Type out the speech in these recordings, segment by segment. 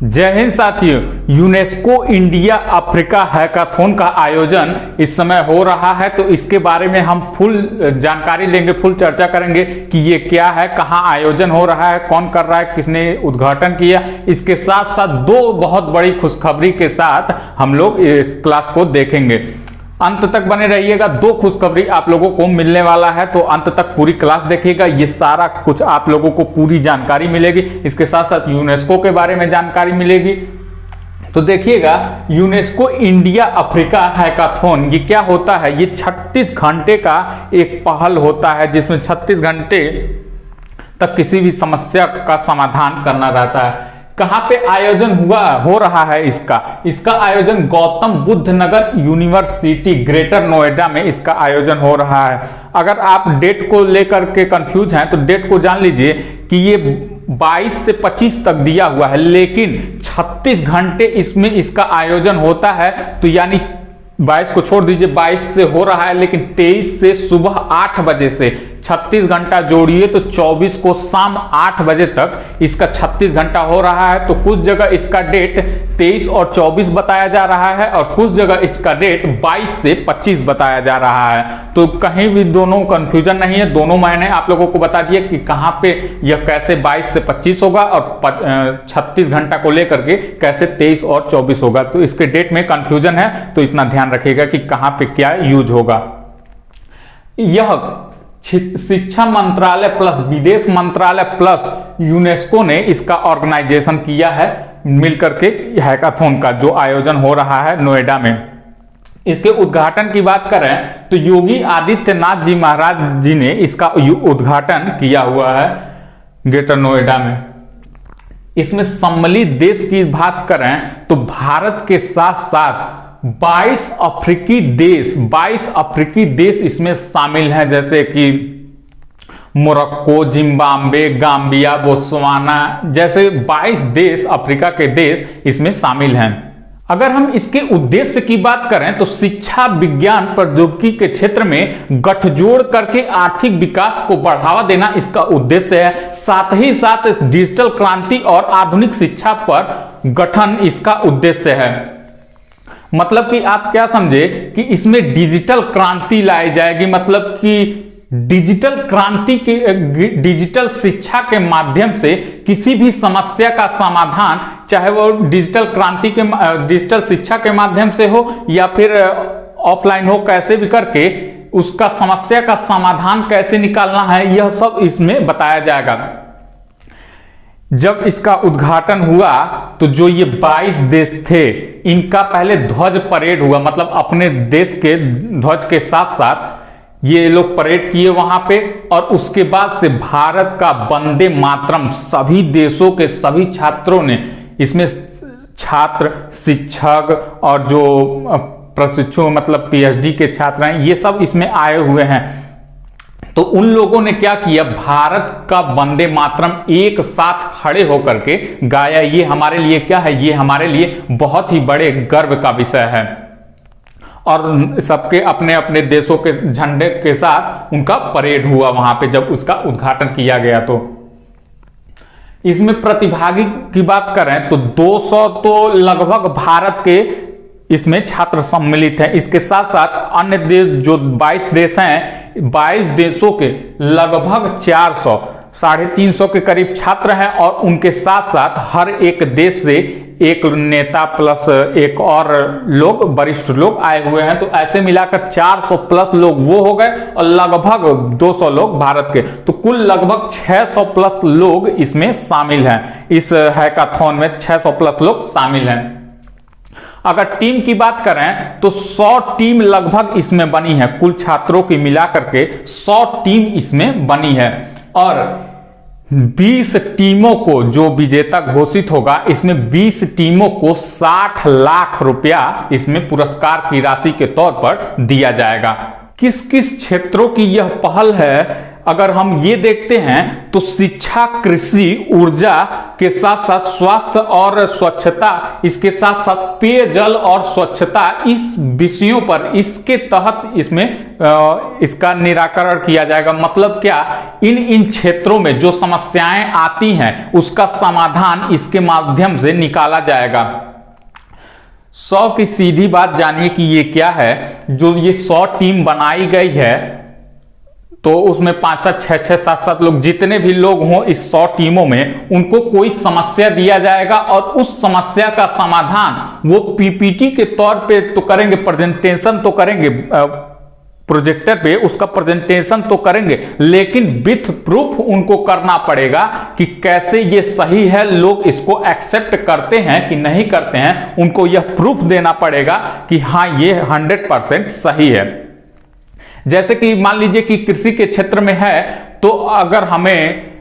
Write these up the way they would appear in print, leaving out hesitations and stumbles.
जय हिंद साथियों। UNESCO India Africa hackathon का आयोजन इस समय हो रहा है, तो इसके बारे में हम फुल जानकारी लेंगे, फुल चर्चा करेंगे कि ये क्या है, कहाँ आयोजन हो रहा है, कौन कर रहा है, किसने उद्घाटन किया। इसके साथ साथ दो बहुत बड़ी खुशखबरी के साथ हम लोग इस क्लास को देखेंगे। अंत तक बने रहिएगा, दो खुशखबरी आप लोगों को मिलने वाला है, तो अंत तक पूरी क्लास देखिएगा। ये सारा कुछ आप लोगों को पूरी जानकारी मिलेगी। इसके साथ साथ यूनेस्को के बारे में जानकारी मिलेगी। तो देखिएगा, यूनेस्को इंडिया अफ्रीका हैकाथॉन ये क्या होता है। ये 36 घंटे का एक पहल होता है, जिसमें 36 घंटे तक किसी भी समस्या का समाधान करना रहता है। कहां पे आयोजन हो रहा है इसका आयोजन गौतम बुद्ध नगर यूनिवर्सिटी ग्रेटर नोएडा में इसका आयोजन हो रहा है। अगर आप डेट को लेकर के कंफ्यूज हैं तो डेट को जान लीजिए कि ये 22 से 25 तक दिया हुआ है, लेकिन 36 घंटे इसमें इसका आयोजन होता है। तो यानी 22 को छोड़ दीजिए, 22 से हो रहा है, लेकिन 23 से सुबह 8 बजे से 36 घंटा जोड़िए तो 24 को शाम 8 बजे तक इसका 36 घंटा हो रहा है। तो कुछ जगह इसका डेट 23 और 24 बताया जा रहा है, और कुछ जगह इसका डेट 22 से 25 बताया जा रहा है। तो कहीं भी दोनों कंफ्यूजन नहीं है, दोनों मैंने आप लोगों को बता दिया कि कहां पे यह कैसे 22 से 25 होगा और 36 घंटा को लेकर के कैसे 23 और 24 होगा। तो इसके डेट में कंफ्यूजन है, तो इतना ध्यान रखिएगा कि कहां पे क्या यूज होगा। यह शिक्षा मंत्रालय प्लस विदेश मंत्रालय प्लस यूनेस्को ने इसका ऑर्गेनाइजेशन किया है मिलकर के हैकाथॉन का जो आयोजन हो रहा है नोएडा में। इसके उद्घाटन की बात करें तो योगी आदित्यनाथ जी महाराज जी ने इसका उद्घाटन किया हुआ है ग्रेटर नोएडा में। इसमें सम्मिलित देश की बात करें तो भारत के साथ साथ 22 अफ्रीकी देश इसमें शामिल हैं, जैसे कि मोरक्को, जिम्बाब्वे, गाम्बिया, बोत्सवाना जैसे 22 देश, अफ्रीका के देश इसमें शामिल हैं। अगर हम इसके उद्देश्य की बात करें तो शिक्षा, विज्ञान, प्रौद्योगिकी के क्षेत्र में गठजोड़ करके आर्थिक विकास को बढ़ावा देना इसका उद्देश्य है। साथ ही साथ डिजिटल क्रांति और आधुनिक शिक्षा पर गठन इसका उद्देश्य है। मतलब कि आप क्या समझे कि इसमें डिजिटल क्रांति लाई जाएगी, मतलब कि डिजिटल क्रांति के डिजिटल शिक्षा के माध्यम से किसी भी समस्या का समाधान, चाहे वो डिजिटल क्रांति के डिजिटल शिक्षा के माध्यम से हो या फिर ऑफलाइन हो, कैसे भी करके उसका समस्या का समाधान कैसे निकालना है, यह सब इसमें बताया जाएगा। जब इसका उद्घाटन हुआ तो जो ये 22 देश थे, इनका पहले ध्वज परेड हुआ, मतलब अपने देश के ध्वज के साथ साथ ये लोग परेड किए वहां पे, और उसके बाद से भारत का वंदे मातरम सभी देशों के सभी छात्रों ने, इसमें छात्र, शिक्षक और जो प्रशिक्षु मतलब पीएचडी के छात्र हैं, ये सब इसमें आए हुए हैं। तो उन लोगों ने क्या किया, भारत का वंदे मातरम एक साथ खड़े होकर के गाया। ये हमारे लिए क्या है, ये हमारे लिए बहुत ही बड़े गर्व का विषय है। और सबके अपने अपने देशों के झंडे के साथ उनका परेड हुआ वहां पे जब उसका उद्घाटन किया गया। तो इसमें प्रतिभागी की बात करें तो 200 तो लगभग भारत के इसमें छात्र सम्मिलित हैं। इसके साथ साथ अन्य देश जो 22 देश हैं, 22 देशों के लगभग 400, 350 के करीब छात्र हैं, और उनके साथ साथ हर एक देश से एक नेता प्लस एक और लोग, वरिष्ठ लोग आए हुए हैं। तो ऐसे मिलाकर 400 प्लस लोग वो हो गए, और लगभग 200 लोग भारत के, तो कुल लगभग 600 प्लस लोग इसमें शामिल हैं। इस हैकाथॉन में 600 प्लस लोग शामिल हैं। अगर टीम की बात करें तो 100 टीम लगभग इसमें बनी है, कुल छात्रों की मिलाकर के 100 टीम इसमें बनी है। और 20 टीमों को जो विजेता घोषित होगा, इसमें 20 टीमों को 60 लाख रुपया इसमें पुरस्कार की राशि के तौर पर दिया जाएगा। किस किस क्षेत्रों की यह पहल है, अगर हम ये देखते हैं तो शिक्षा, कृषि, ऊर्जा के साथ साथ स्वास्थ्य और स्वच्छता, इसके साथ साथ पेयजल और स्वच्छता, इस विषयों पर इसके तहत इसमें इसका निराकरण किया जाएगा। मतलब क्या, इन क्षेत्रों में जो समस्याएं आती हैं उसका समाधान इसके माध्यम से निकाला जाएगा। 100 की सीधी बात जानिए कि ये क्या है। जो ये 100 टीम बनाई गई है तो उसमें 5-5, 6-6, 7-7 लोग, जितने भी लोग हों इस 100 टीमों में, उनको कोई समस्या दिया जाएगा और उस समस्या का समाधान वो पीपीटी के तौर पे तो करेंगे, प्रेजेंटेशन तो करेंगे, प्रोजेक्टर पे उसका प्रेजेंटेशन तो करेंगे, लेकिन विथ प्रूफ उनको करना पड़ेगा कि कैसे ये सही है, लोग इसको एक्सेप्ट करते हैं कि नहीं करते हैं। उनको यह प्रूफ देना पड़ेगा कि हाँ ये 100% सही है। जैसे कि मान लीजिए कि कृषि के क्षेत्र में है, तो अगर हमें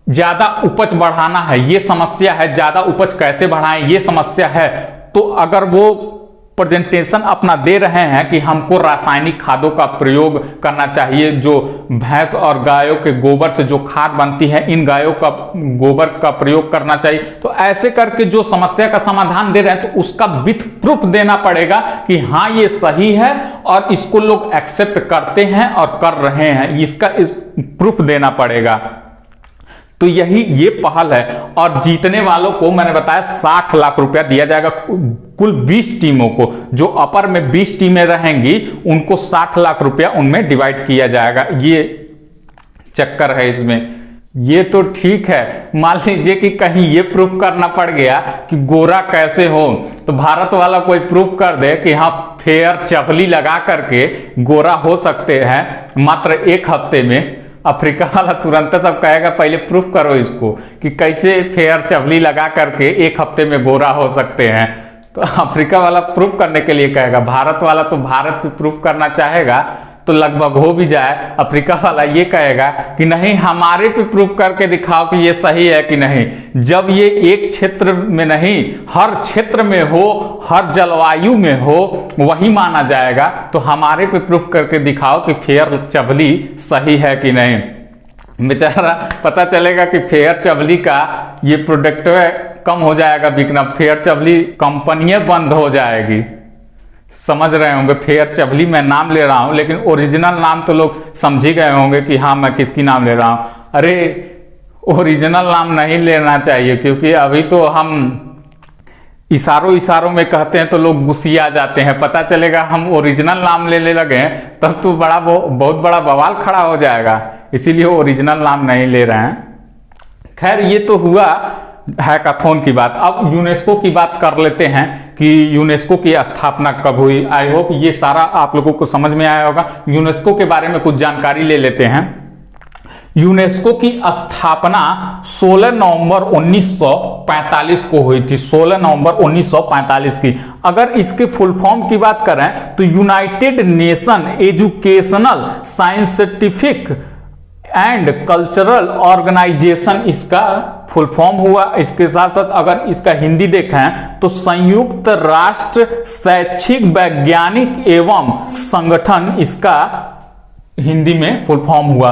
ज्यादा उपज बढ़ाना है, ये समस्या है, ज्यादा उपज कैसे बढ़ाएं ये समस्या है, तो अगर वो प्रेजेंटेशन अपना दे रहे हैं कि हमको रासायनिक खादों का प्रयोग करना चाहिए, जो भैंस और गायों के गोबर से जो खाद बनती है, इन गायों का गोबर का प्रयोग करना चाहिए, तो ऐसे करके जो समस्या का समाधान दे रहे हैं तो उसका विथ प्रूफ देना पड़ेगा कि हाँ ये सही है और इसको लोग एक्सेप्ट करते हैं और कर रहे हैं, इसका प्रूफ देना पड़ेगा। तो यही ये पहल है। और जीतने वालों को मैंने बताया 60 लाख रुपया दिया जाएगा। कुल 20 टीमों को, जो अपर में 20 टीमें रहेंगी, उनको 60 लाख रुपया उनमें डिवाइड किया जाएगा। ये चक्कर है इसमें। ये तो ठीक है, मान लीजिए कि कहीं ये प्रूफ करना पड़ गया कि गोरा कैसे हो, तो भारत वाला कोई प्रूफ कर दे कि हाँ फेयर चपली लगा करके गोरा हो सकते हैं मात्र 1 हफ्ते में, अफ्रीका वाला तुरंत सब कहेगा पहले प्रूफ करो इसको कि कैसे फेयर चपली लगा करके 1 हफ्ते में गोरा हो सकते हैं। तो अफ्रीका वाला प्रूफ करने के लिए कहेगा, भारत वाला तो भारत पे प्रूफ करना चाहेगा तो लगभग हो भी जाए। अफ्रीका वाला ये कहेगा कि नहीं हमारे पे प्रूफ करके दिखाओ कि ये सही है कि नहीं। जब ये एक क्षेत्र में नहीं, हर क्षेत्र में हो, हर जलवायु में हो, वही माना जाएगा। तो हमारे पे प्रूफ करके दिखाओ कि फेयर चबली सही है कि नहीं। बेचारा पता चलेगा कि फेयर चबली का ये प्रोडक्ट कम हो जाएगा बिकना, फेयर चबली कंपनियां बंद हो जाएगी। समझ रहे होंगे, फेयर चबली मैं नाम ले रहा हूं, लेकिन ओरिजिनल नाम तो लोग समझ ही गए होंगे कि हाँ मैं किसकी नाम ले रहा हूं। अरे ओरिजिनल नाम नहीं लेना चाहिए, क्योंकि अभी तो हम इशारों में कहते हैं तो लोग गुस्सिया जाते हैं। पता चलेगा हम ओरिजिनल नाम लेने लगे तब तो बहुत बड़ा बवाल खड़ा हो जाएगा, इसीलिए ओरिजिनल नाम नहीं ले रहे हैं। खैर ये तो हुआ हैकाथॉन की बात। अब यूनेस्को की बात कर लेते हैं कि यूनेस्को की स्थापना कब हुई। आई होप ये सारा आप लोगों को समझ में आया होगा। यूनेस्को के बारे में कुछ जानकारी ले लेते हैं। यूनेस्को की स्थापना 16 नवंबर 1945 को हुई थी। 16 नवंबर 1945 की। अगर इसके फुल फॉर्म की बात करें तो United Nation Educational Scientific and Cultural Organization इसका फुल फॉर्म हुआ। इसके साथ साथ अगर इसका हिंदी देखें तो संयुक्त राष्ट्र शैक्षिक वैज्ञानिक एवं संगठन इसका हिंदी में फुल फॉर्म हुआ।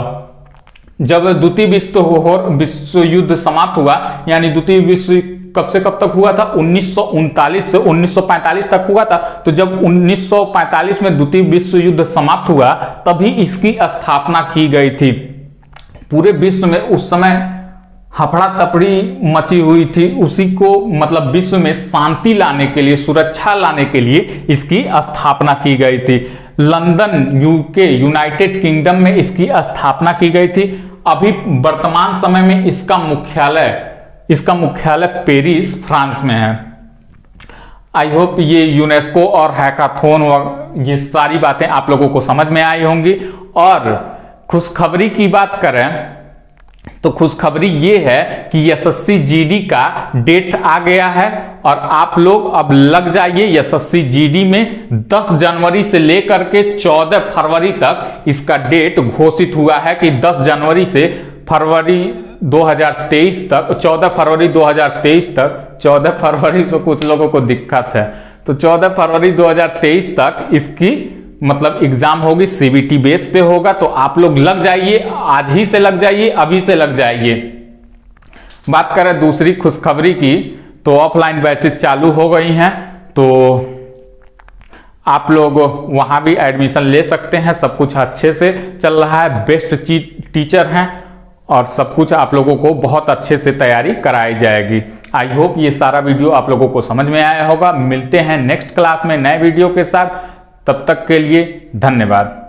जब द्वितीय विश्व युद्ध समाप्त हुआ, यानी द्वितीय विश्व कब से कब तक हुआ था, 1939 से 1945 तक हुआ था। तो जब 1945 में द्वितीय विश्व युद्ध समाप्त हुआ तभी इसकी स्थापना की गई थी। पूरे विश्व में उस समय हफड़ा तपड़ी मची हुई थी, उसी को मतलब विश्व में शांति लाने के लिए, सुरक्षा लाने के लिए इसकी स्थापना की गई थी। लंदन यूके यूनाइटेड किंगडम में इसकी स्थापना की गई थी। अभी वर्तमान समय में इसका मुख्यालय पेरिस फ्रांस में है। आई होप ये यूनेस्को और हैकाथॉन ये सारी बातें आप लोगों को समझ में आई होंगी। और खुशखबरी की बात करें तो खुशखबरी ये है कि एसएससी जीडी का डेट आ गया है और आप लोग अब लग जाइए एसएससी जीडी में। 10 जनवरी से लेकर के 14 फरवरी तक इसका डेट घोषित हुआ है कि 10 जनवरी से फरवरी 2023 तक, 14 फरवरी 2023 तक, 14 फरवरी से कुछ लोगों को दिक्कत है, तो 14 फरवरी 2023 तक इसकी मतलब एग्जाम होगी सीबीटी बेस पे होगा, तो आप लोग लग जाइए, आज ही से लग जाइए, अभी से लग जाइए। बात करें दूसरी खुशखबरी की, तो ऑफलाइन बैचेज चालू हो गई हैं, तो आप लोग वहां भी एडमिशन ले सकते हैं। सब कुछ अच्छे से चल रहा है, बेस्ट टीचर हैं और सब कुछ आप लोगों को बहुत अच्छे से तैयारी कराई जाएगी। आई होप ये सारा वीडियो आप लोगों को समझ में आया होगा। मिलते हैं नेक्स्ट क्लास में नए वीडियो के साथ, तब तक के लिए धन्यवाद।